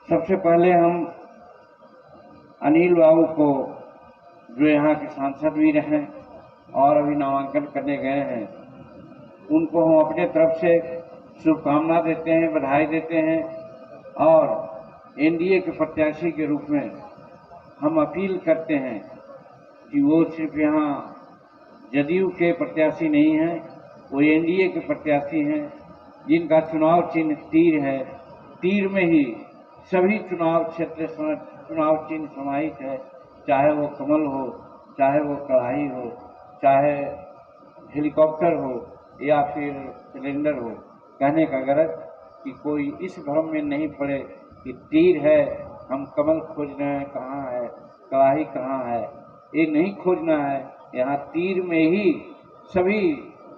सबसे पहले हम अनिल बाबू को, जो यहाँ के सांसद भी रहे और अभी नामांकन करने गए हैं, उनको हम अपने तरफ से शुभकामना देते हैं, बधाई देते हैं। और एनडीए के प्रत्याशी के रूप में हम अपील करते हैं कि वो सिर्फ यहाँ जदयू के प्रत्याशी नहीं हैं, वो एनडीए के प्रत्याशी हैं, जिनका चुनाव चिन्ह तीर है। तीर में ही सभी चुनाव क्षेत्र चुनाव चिन्ह समाहित है, चाहे वो कमल हो, चाहे वो कड़ाही हो, चाहे हेलीकॉप्टर हो या फिर सिलेंडर हो। कहने का गरज कि कोई इस भ्रम में नहीं पड़े कि तीर है, हम कमल खोज रहे हैं, कहाँ है, कड़ाही कहाँ है, ये नहीं खोजना है। यहाँ तीर में ही सभी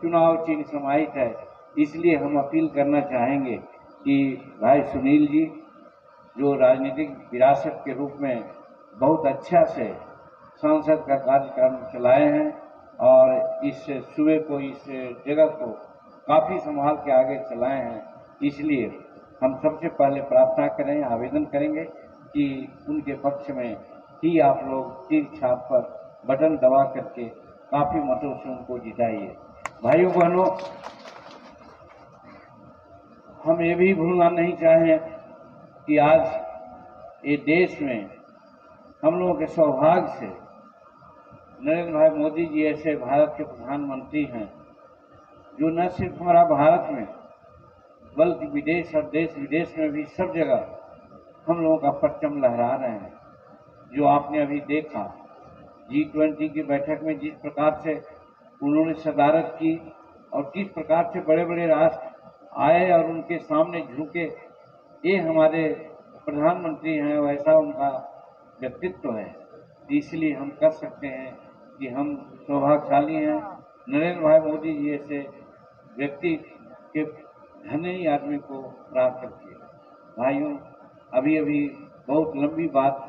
चुनाव चिन्ह समाहित है। इसलिए हम अपील करना चाहेंगे कि भाई सुनील जी, जो राजनीतिक विरासत के रूप में बहुत अच्छा से सांसद का कार्यक्रम चलाए हैं और इस सूबे को, इस जगह को काफ़ी संभाल के आगे चलाए हैं, इसलिए हम सबसे पहले प्रार्थना करें, आवेदन करेंगे कि उनके पक्ष में ही आप लोग तीर छाप पर बटन दबा करके काफ़ी मतों से उनको जिताइए। भाइयों बहनों, हम ये भी भूलना नहीं चाहें कि आज ये देश में हम लोगों के सौभाग्य से नरेंद्र भाई मोदी जी ऐसे भारत के प्रधानमंत्री हैं जो न सिर्फ हमारा भारत में बल्कि विदेश और देश विदेश में भी सब जगह हम लोगों का परचम लहरा रहे हैं। जो आपने अभी देखा G20 की बैठक में जिस प्रकार से उन्होंने सदारत की और किस प्रकार से बड़े बड़े राष्ट्र आए और उनके सामने झुके, ये हमारे प्रधानमंत्री हैं, वैसा उनका व्यक्तित्व है। इसलिए हम कह सकते हैं कि हम सौभाग्यशाली हैं नरेंद्र भाई मोदी जी ऐसे व्यक्ति के धनी आदमी को प्राप्त करके। भाइयों, अभी अभी बहुत लंबी बात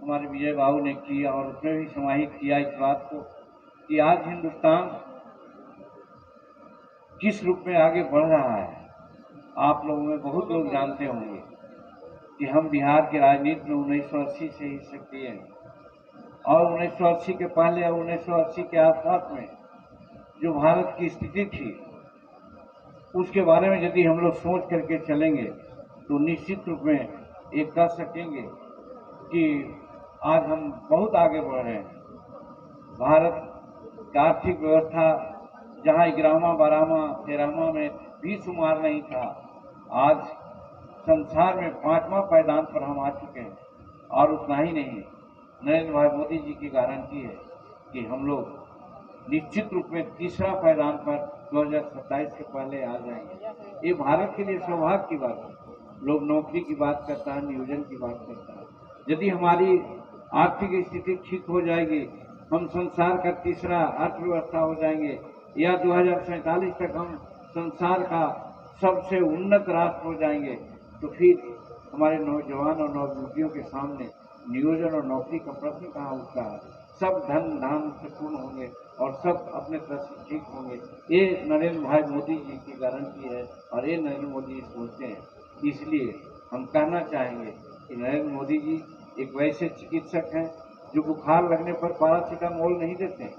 हमारे विजय बाबू ने की और उसमें भी समाहित किया इस बात को कि आज हिंदुस्तान किस रूप में आगे बढ़ रहा है। आप लोगों में बहुत लोग जानते होंगे कि हम बिहार की राजनीति में 1980 से ही सक्रिय हैं और 1980 के पहले और 1980 के आसपास में जो भारत की स्थिति थी उसके बारे में यदि हम लोग सोच करके चलेंगे तो निश्चित रूप में ये कह सकेंगे कि आज हम बहुत आगे बढ़ रहे हैं। भारत की आर्थिक व्यवस्था जहाँ 11वां 12वां 13वां में भी शुमार नहीं था, आज संसार में 5वां पायदान पर हम आ चुके हैं। और उतना ही नहीं, नरेंद्र भाई मोदी जी की गारंटी है कि हम लोग निश्चित रूप में तीसरा पायदान पर 2027 से पहले आ जाएंगे। ये भारत के लिए सौभाग्य की बात है। लोग नौकरी की बात करता है, नियोजन की बात करता है। यदि हमारी आर्थिक स्थिति ठीक हो जाएगी, हम संसार का तीसरा अर्थव्यवस्था हो जाएंगे या 2047 तक हम संसार का सबसे उन्नत राष्ट्र हो जाएंगे, तो फिर हमारे नौजवान और नवयुवतियों के सामने नियोजन और नौकरी का प्रश्न कहाँ उठता है। सब धन धान से पूर्ण होंगे और सब अपने तरह से ठीक होंगे। ये नरेंद्र भाई मोदी जी की गारंटी है और ये नरेंद्र मोदी जी सोचते हैं। इसलिए हम कहना चाहेंगे कि नरेंद्र मोदी जी एक वैसे चिकित्सक हैं जो बुखार लगने पर पैरासीटामोल नहीं देते।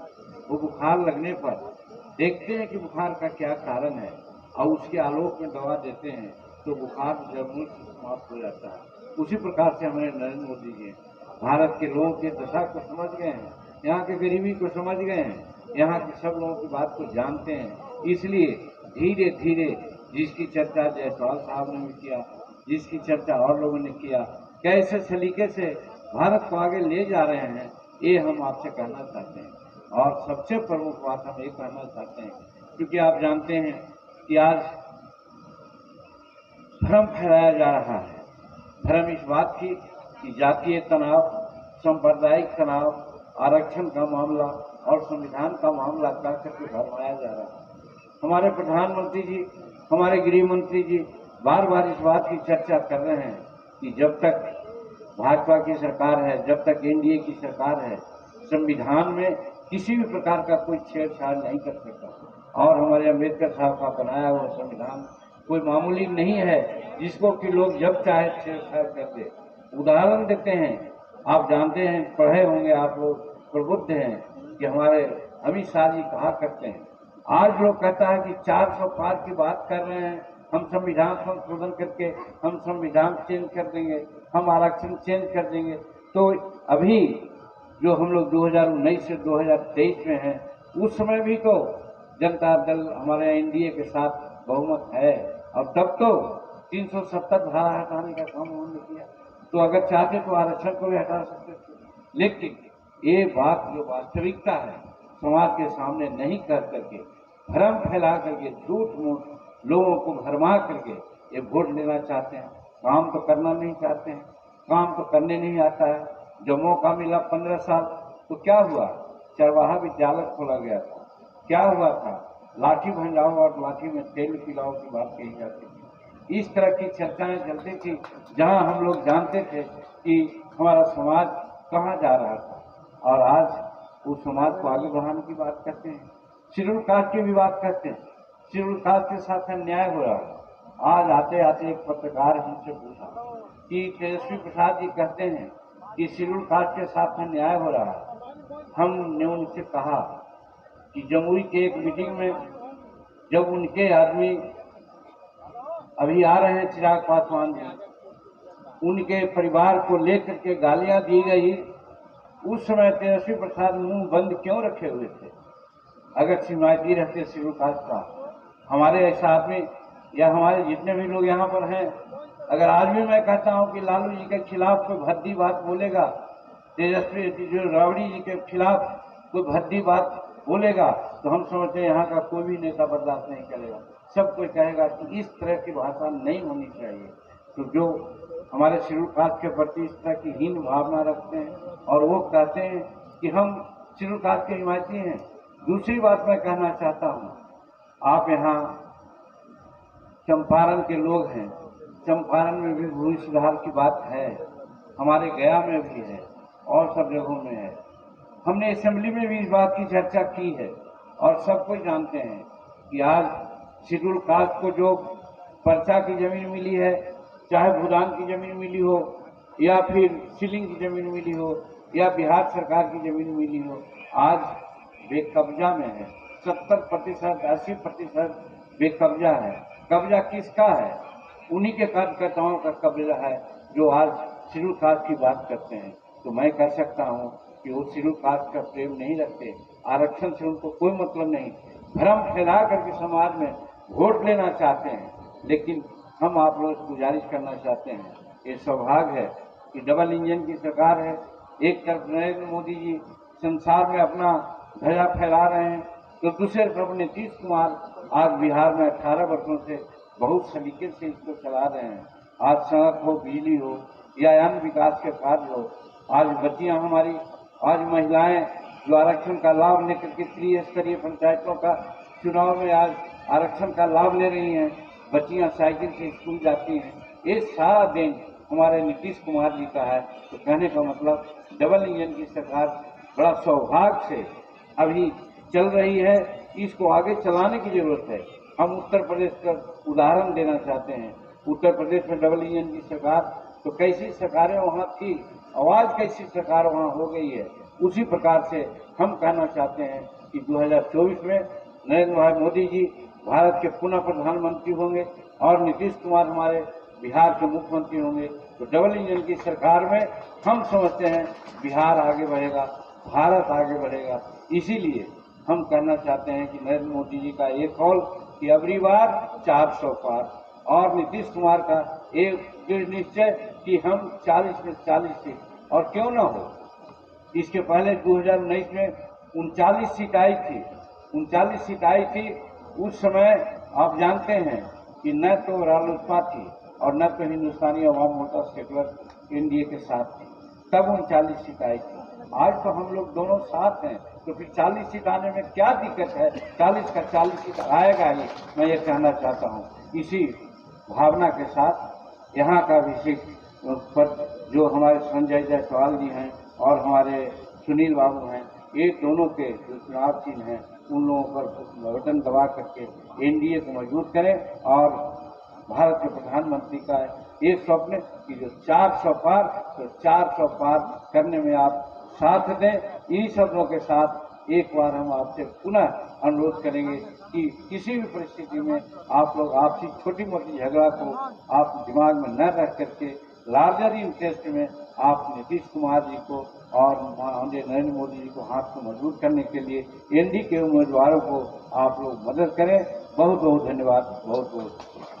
वो बुखार लगने पर देखते हैं कि बुखार का क्या कारण है और उसके आलोक में दवा देते हैं तो बुखार जड़ से समाप्त हो जाता है। उसी प्रकार से हमारे नरेंद्र मोदी जी भारत के लोगों की दशा को समझ गए हैं, यहाँ के गरीबी को समझ गए हैं, यहाँ के सब लोगों की बात को जानते हैं। इसलिए धीरे धीरे जिसकी चर्चा जायसवाल साहब ने भी किया, जिसकी चर्चा और लोगों ने किया, कैसे सलीके से भारत को आगे ले जा रहे हैं, ये हम आपसे कहना चाहते हैं। और सबसे प्रमुख बात हम ये कहना चाहते हैं, क्योंकि आप जानते हैं कि आज भ्रम फैलाया जा रहा है। भ्रम इस बात की कि जातीय तनाव, सांप्रदायिक तनाव, आरक्षण का मामला और संविधान का मामला कह करके भरमाया जा रहा है। हमारे प्रधानमंत्री जी, हमारे गृह मंत्री जी बार बार इस बात की चर्चा कर रहे हैं कि जब तक भाजपा की सरकार है, जब तक एनडीए की सरकार है, संविधान में किसी भी प्रकार का कोई छेड़छाड़ नहीं कर सकता। और हमारे अम्बेडकर साहब का बनाया हुआ संविधान कोई मामूली नहीं है जिसको कि लोग जब चाहे छेड़छाड़ कर दे। उदाहरण देते हैं, आप जानते हैं, पढ़े होंगे आप लोग, प्रबुद्ध हैं कि हमारे अमित शाह जी कहा करते हैं, आज लोग कहता है कि 400 पार की बात कर रहे हैं, हम संविधान संशोधन करके हम संविधान चेंज कर देंगे, हम आरक्षण चेंज कर देंगे। तो अभी जो हम लोग 2019 से 2023 में हैं, उस समय भी तो जनता दल हमारे एनडीए के साथ बहुमत है, और तब तो 370 धारा हटाने का काम उन्होंने किया। तो अगर चाहते तो आरक्षण को भी हटा सकते थे। लेकिन ये बात जो वास्तविकता है, समाज के सामने नहीं कर करके, भ्रम फैला करके, झूठ मूठ लोगों को भरमा करके ये वोट लेना चाहते हैं। काम तो करना नहीं चाहते हैं, काम तो करने नहीं आता है। जो मौका मिला 15 साल, तो क्या हुआ? चरवाहा विद्यालय खोला गया था, क्या हुआ था? लाठी भंजाओ और लाठी में तेल पिलाओ की बात कही जाती थी। इस तरह की चर्चाएं चलती थी, जहां हम लोग जानते थे कि हमारा समाज कहां जा रहा था, और आज उस समाज को आगे बढ़ाने की बात करते हैं, शेड्यूल कास्ट की भी बात करते हैं। शेड्यूल कास्ट के साथ अन्याय हो रहा है। आज आते आते एक पत्रकार हमसे पूछा कि तेजस्वी प्रसाद जी कहते हैं कि शेड्यूल कास्ट के साथ अन्याय हो रहा है। हमने उनसे कहा कि जमुई के एक मीटिंग में जब उनके आदमी अभी आ रहे हैं, चिराग पासवान जी, उनके परिवार को लेकर के गालियां दी गई, उस समय तेजस्वी प्रसाद मुंह बंद क्यों रखे हुए थे? अगर हिमायती रहते शेड्यूल कास्ट का, हमारे ऐसा आदमी या हमारे जितने भी लोग यहाँ पर हैं, अगर आज भी मैं कहता हूँ कि लालू जी के खिलाफ कोई भद्दी बात बोलेगा, तेजस्वी जो राबड़ी जी के खिलाफ कोई भद्दी बात बोलेगा, तो हम समझते हैं यहाँ का कोई भी नेता बर्दाश्त नहीं करेगा। सब कोई कहेगा कि इस तरह की भाषा नहीं होनी चाहिए। तो जो हमारे शेड्यूल कास्ट के प्रति इस तरह की हीन भावना रखते हैं और वो कहते हैं कि हम शेड्यूल कास्ट के हिमायती हैं। दूसरी बात मैं कहना चाहता हूँ, आप यहाँ चंपारण के लोग हैं, चंपारण में भी भूमि सुधार की बात है, हमारे गया में भी है और सब जगहों में है। हमने असेंबली में भी इस बात की चर्चा की है और सब कोई जानते हैं कि आज शेड्यूल कास्ट को जो पर्चा की जमीन मिली है, चाहे भूदान की जमीन मिली हो या फिर सीलिंग की जमीन मिली हो या बिहार सरकार की जमीन मिली हो, आज बेकब्जा में है। 70%, 80% बेकब्जा है। कब्जा किसका है? उन्हीं के कार्यकर्ताओं का कब्जा है जो आज शेड्यूल कास्ट की बात करते हैं। तो मैं कह सकता हूँ कि वो शेड्यूल कास्ट का प्रेम नहीं रखते, आरक्षण से उनको कोई मतलब नहीं, भ्रम फैला करके समाज में वोट लेना चाहते हैं। लेकिन हम आप लोग गुजारिश करना चाहते हैं, ये सौभाग्य है कि डबल इंजन की सरकार है। एक तरफ नरेंद्र मोदी जी संसार में अपना ध्वजा फैला रहे हैं, तो दूसरे तरफ नीतीश कुमार आज बिहार में 18 वर्षों से बहुत सलीके से इसको चला रहे हैं। आज सड़क हो, बिजली हो या अन्य विकास के कार्य हो, आज बच्चियां हमारी, आज महिलाएं जो आरक्षण का लाभ लेकर के त्रिस्तरीय पंचायतों का चुनाव में आज आरक्षण का लाभ ले रही हैं, बच्चियां साइकिल से स्कूल जाती हैं, ये सारा दिन हमारे नीतीश कुमार जी का है। तो कहने का मतलब डबल इंजन की सरकार बड़ा सौभाग्य से अभी चल रही है, इसको आगे चलाने की जरूरत है। हम उत्तर प्रदेश का उदाहरण देना चाहते हैं। उत्तर प्रदेश में डबल इंजन की सरकार, तो कैसी सरकारें वहाँ थी, आवाज कैसी सरकार वहाँ हो गई है, उसी प्रकार से हम कहना चाहते हैं कि 2024 में नरेंद्र भाई मोदी जी भारत के पुनः प्रधानमंत्री होंगे और नीतीश कुमार हमारे बिहार के मुख्यमंत्री होंगे। तो डबल इंजन की सरकार में हम समझते हैं बिहार आगे बढ़ेगा, भारत आगे बढ़ेगा। इसीलिए हम कहना चाहते हैं कि नरेंद्र मोदी जी का एक कॉल कि अबरी बार 400 पार, और नीतीश कुमार का एक दृढ़ निश्चय कि हम 40 में 40 सीट, और क्यों न हो। इसके पहले 2019 में 39 सीट आई थी, 39 सीट आई थी। उस समय आप जानते हैं कि न तो रालोसपा थी और न तो हिंदुस्तानी अवाम मोर्चा सेकुलर एनडीए के साथ थी, तब 39 सीट आई थी। आज तो हम लोग दोनों साथ हैं, तो फिर 40 सीट आने में क्या दिक्कत है? 40 का 40 सीट आएगा ही, मैं ये कहना चाहता हूँ। इसी भावना के साथ यहाँ का अभिषेक पर जो हमारे संजय जायसवाल जी हैं और हमारे सुनील बाबू हैं, ये दोनों के जो चुनाव चिन्ह हैं, उन लोगों पर बटन दबा करके एनडीए को मजबूत करें और भारत के प्रधानमंत्री का है ये स्वप्न कि जो 400 पार, तो 400 पार करने में आप साथ दें। इन्हीं शब्दों के साथ एक बार हम आपसे पुनः अनुरोध करेंगे कि किसी भी परिस्थिति में आप लोग आपसी छोटी मोटी झगड़ा को आप दिमाग में न रख करके लार्जर इंटरेस्ट में आप नीतीश कुमार जी को और माननीय नरेंद्र मोदी जी को हाथ को मजबूत करने के लिए एनडीए के उम्मीदवारों को आप लोग मदद करें। बहुत बहुत धन्यवाद, बहुत बहुत।